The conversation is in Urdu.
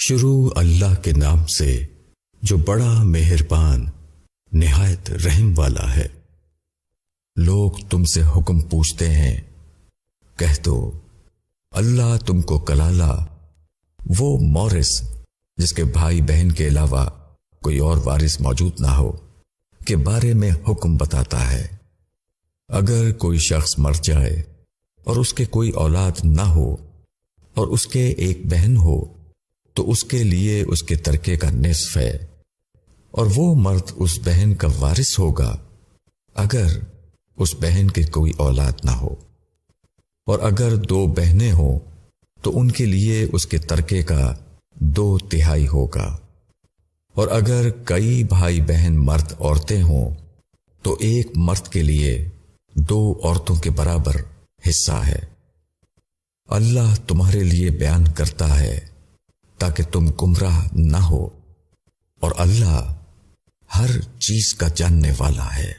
شروع اللہ کے نام سے جو بڑا مہربان نہایت رحم والا ہے۔ لوگ تم سے حکم پوچھتے ہیں، کہہ دو اللہ تم کو کلالہ وہ مورث جس کے بھائی بہن کے علاوہ کوئی اور وارث موجود نہ ہو کے بارے میں حکم بتاتا ہے۔ اگر کوئی شخص مر جائے اور اس کے کوئی اولاد نہ ہو اور اس کے ایک بہن ہو تو اس کے لیے اس کے ترکے کا نصف ہے، اور وہ مرد اس بہن کا وارث ہوگا اگر اس بہن کے کوئی اولاد نہ ہو، اور اگر دو بہنیں ہوں تو ان کے لیے اس کے ترکے کا 2/3 ہوگا، اور اگر کئی بھائی بہن مرد عورتیں ہوں تو ایک مرد کے لیے 2 عورتوں کے برابر حصہ ہے۔ اللہ تمہارے لیے بیان کرتا ہے تاکہ تم گمراہ نہ ہو، اور اللہ ہر چیز کا جاننے والا ہے۔